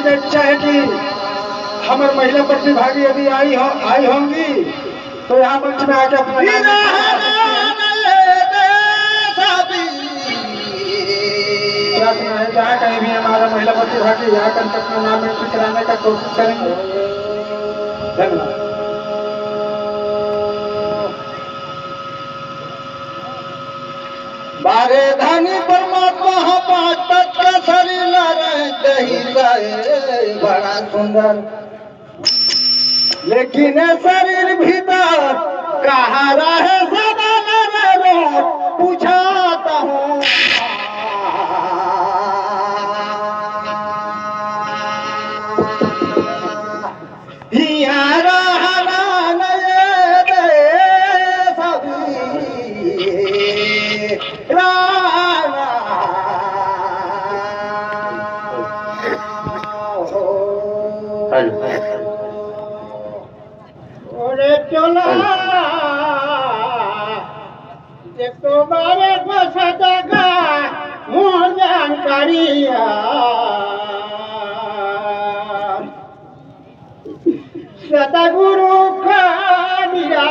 आपसे इच्छा है कि हमारे महिला प्रतिभागी यदि आई होंगी तो यहाँ मंच में आके अपना प्रार्थना है जहाँ कहीं भी हमारा महिला प्रतिभागी यहाँ कर अपना नाम एंट्री कराने का कोशिश करेंगे। धन्यवाद। बारे धनी परमात्मा पांच तत्व शरीर रही बड़ा सुंदर, लेकिन शरीर भीतर कहाँ रहे सदा रो पूछाता हूँ। चला देखो बारे बसतगा मोर जानकारिया सतगुरु का मेरा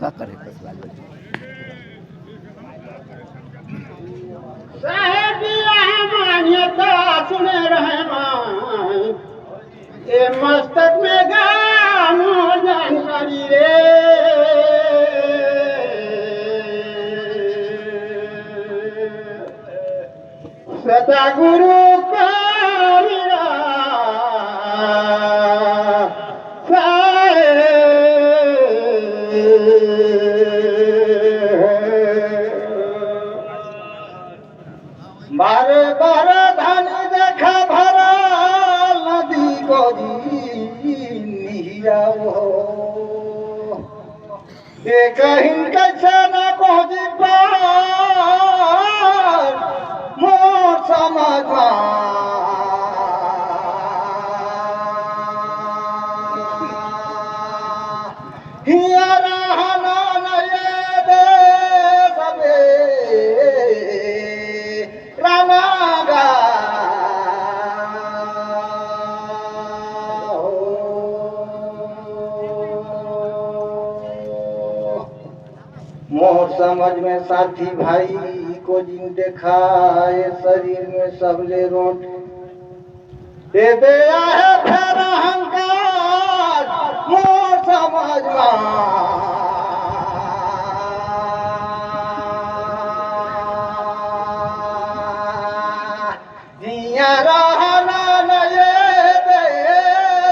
का करे मान्यता सुने रहे मान ये मस्तक में गानो जानकारी रे सदा गुरु का बारे बारे धानी देखा भरा नदी गोरिया हो एक हिन कैसे न कोजी पार मोर समझा हिया रहना नये दे सबे मोर समझ में साथी भाई को जिन देखाए शरीर में सबले रोट दे दिया है फिर अहंकार मोर समझ जिया रहना नये दे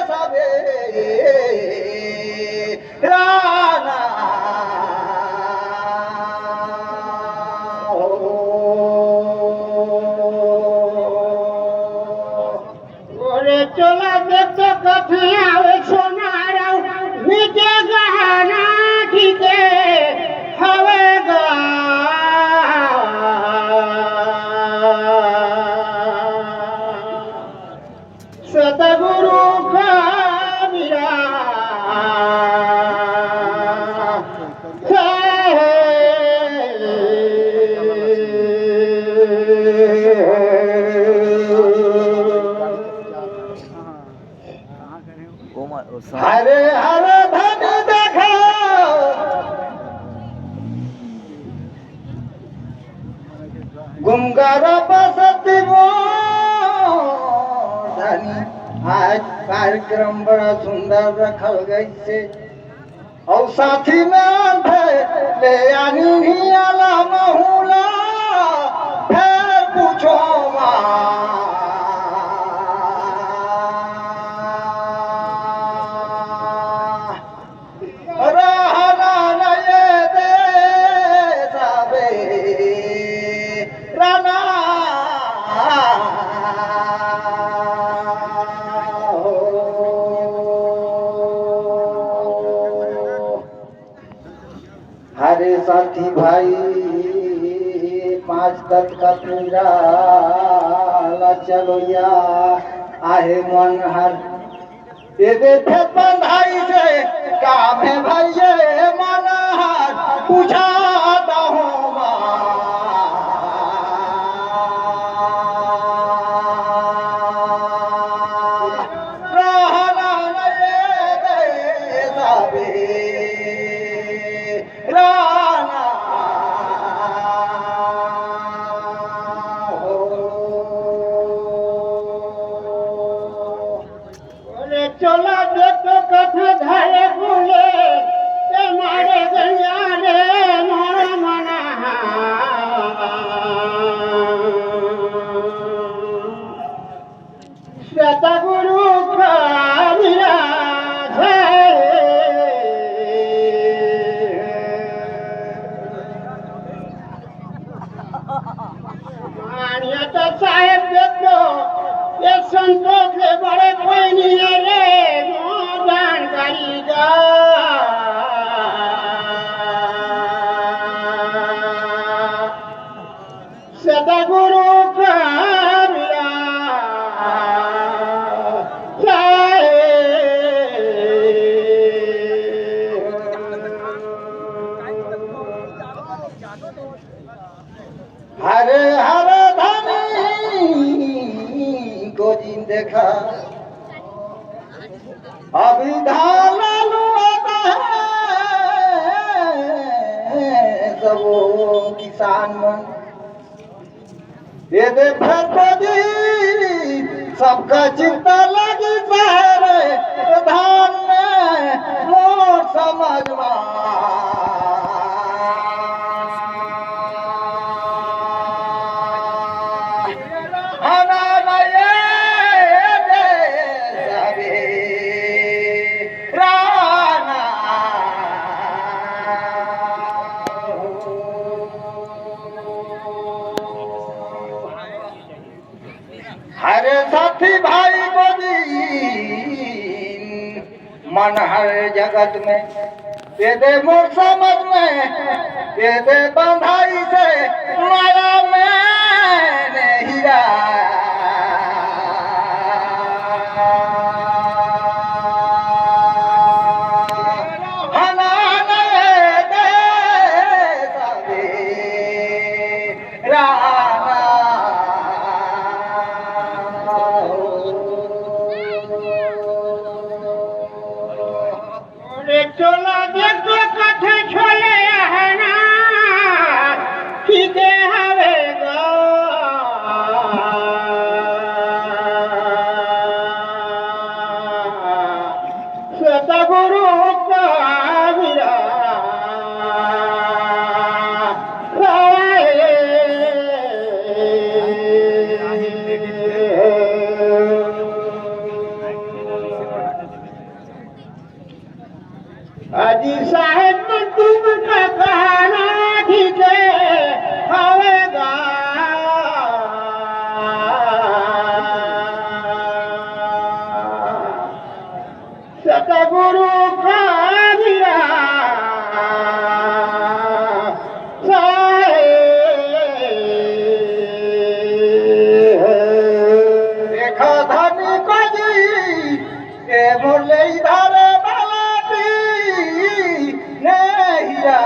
सबे राना चला देखते कभी आवे सोनारा नीचे गहना ठीके हवेगा सतगुरु का मेरा हरे हरे धन देखा गुमगारा बसती धनी आज कार्यक्रम बड़ा सुंदर रखल गई से और साथी में ले आनी ही आला महूला फिर पूछो हरे साथी भाई पांच तक का पीरा चलो या आहे मन हर ये देखे बंधाई से काम है भाई ये माना बुझाता हूँ रहना नहीं दे सबे राना चला देखो कथा धारे भूले मारे गैया रे मोरा मना श्वेता गुरु कामिया मानिया साहेब देखो ये संतोष के बड़े कोई नहीं है रे जानकारी जा सदा गुरु कामिया हरे हरे धनी को जिन देखा अभी धान लुआता है सब वो किसान मन ये दे जी सबका चिंता लगी सारे धान में मोर समझवा हरे साथी भाई बोली मन हर जगत में ये दे मोर समझ में ये दे बंधाई से माया में हीरा चला देखो कथे छोले है ना सीधे हवेगा श्वेता गुरु कामिया अजी साहेब तुमका कहना ठीक हवेगा सतगुरु कामिया देखा धनी को जी ये बोले इधर हीरा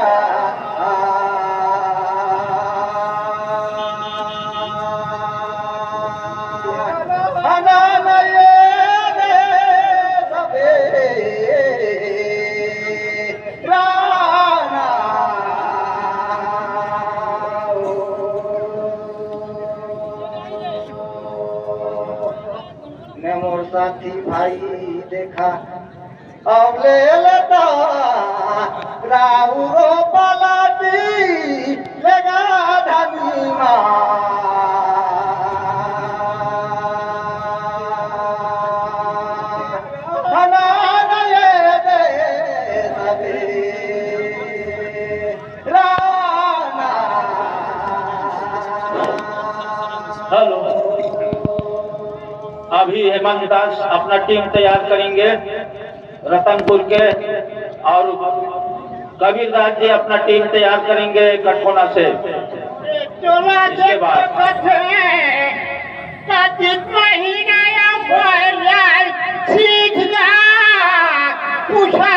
मोर साथी भाई देखा अब ले लेता राहु रो पलाटी लेगा धनी हेलो, अभी हेमंत दास अपना टीम तैयार करेंगे रतनपुर के, और कबीर दास जी अपना टीम तैयार करेंगे कठोना से। इसके बाद महीना या सीख जा पूछा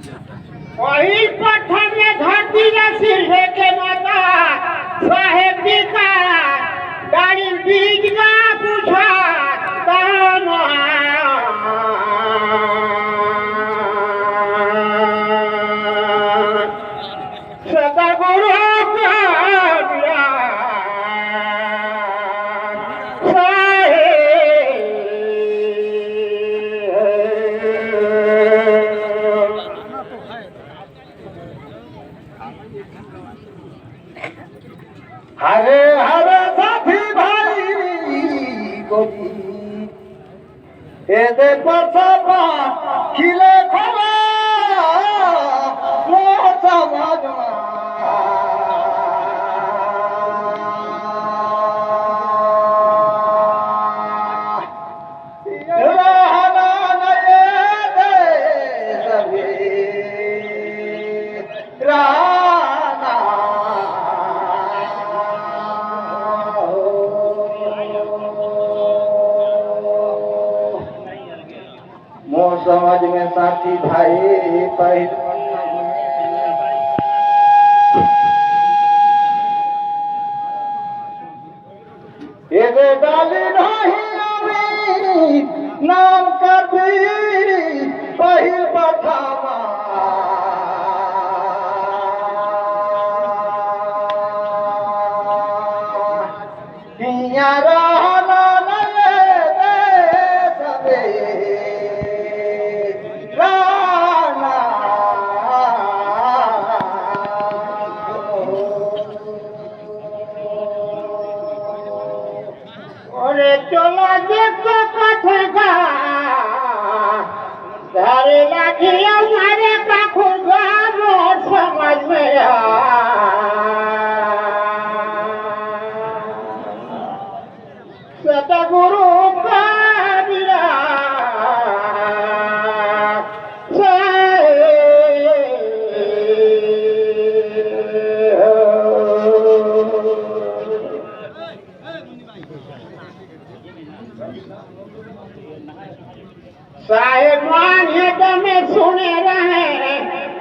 वही पत्थर में धरती न सिरहे के माता साहेब जी का गाड़ी बीज का पूछा सतगुरु हरे हरे साथी भाई गोरी दे परसपा खिले खोला मोह समाज मोह समाज में साथी भाई पहिल एगो डाली नहीं अभी नाम कभी पहिल बठावा रहना नये सबे चलो देखो कथगा घरे लागी हमारे पाखुगा मोर समझ में सतगुरु का साहेब मान ये में सुने रहे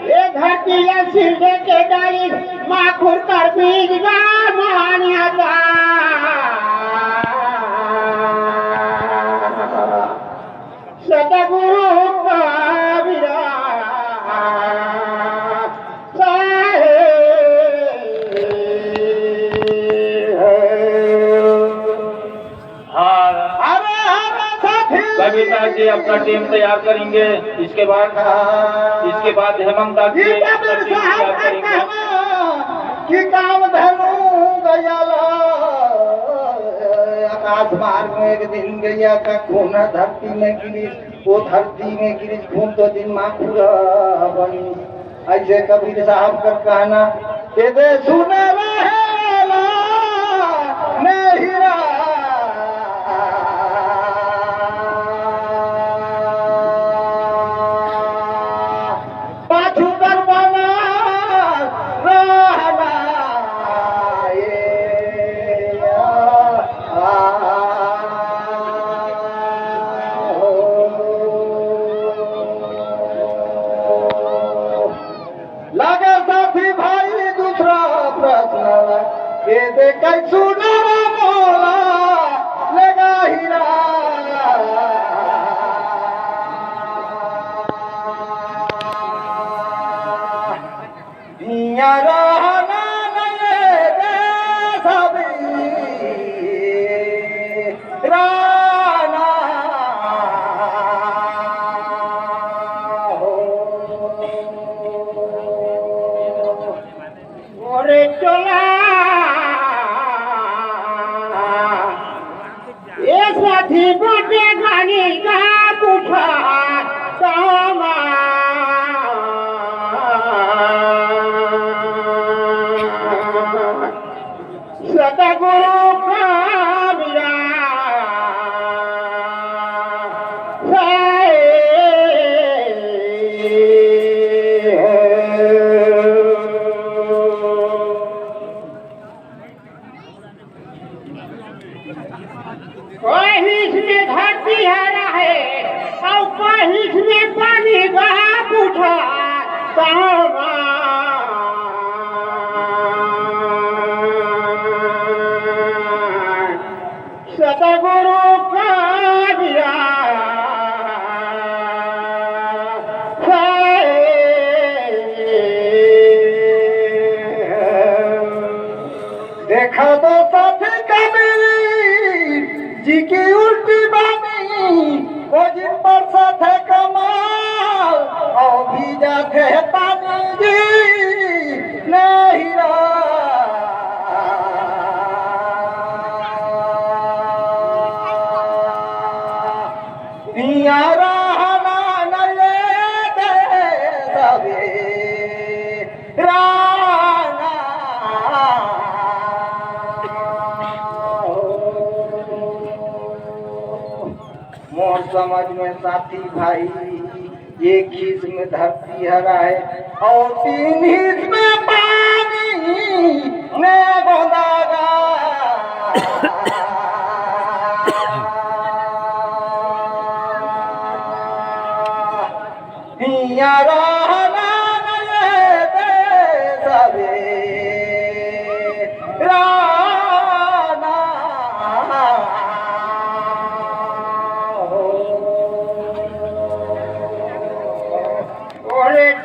ये घटिया सिरदे के डाली माखुर कर बीज गा मान्यता सतगुरु का कविता जी अपना टीम तैयार करेंगे। इसके बाद हेमंत जी अपना टीम तैयार करेंगे। कि काम धनु गयाला आकाश मार्ग में एक दिन गया का खून धरती में गिरी वो धरती में गिरी खून तो दिन माखुर बनी ऐसे कबीर साहब का कहना के दे सुने रहेला नहीं लगे साथी भाई दूसरा प्रश्न ये देख सुना मोला लगा हीरा रहना नहीं दे सभी राना ओरे चला ये साथी बोटे गानी का पूछा सामा सतगुरु का कोई इसमें धरती हरा है और कोई इसमें पानी बहा उठा सतगुरु का दिया देखा तो साथ कबीर जी की उल्टी बानी वो जिन पर साथ है कमाल और भी जाते हैं पानी जी नहीं यारा नले दे सबे राना मोर समझ में साथी भाई एक हिस्स में धरती हरा है और 3 हिस्स में पानी ने गोदागा यारा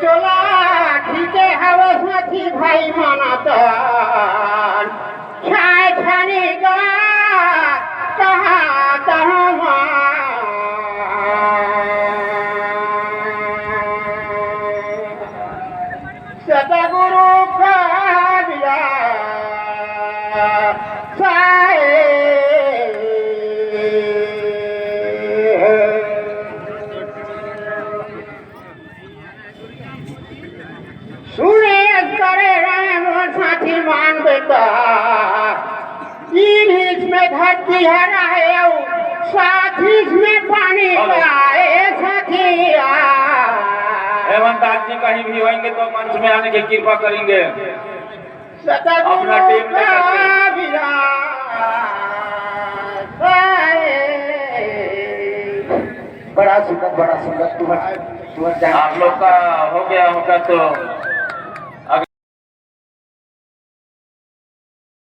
चला ठीक है हवस में भाई मानाता छाय छाने का कहा सतगुरु का दिया सुने करे रहे मोर साथी मान बेटा 3 हिस्स में धरती हरा है 7 हिस्स में पानी का है साथिया। हेमंत दास जी कहीं भी होंगे तो मंच में आने की कृपा करेंगे। अपना टीम बड़ा सुंदर तुम्हारा आप लोग का हो गया होगा तो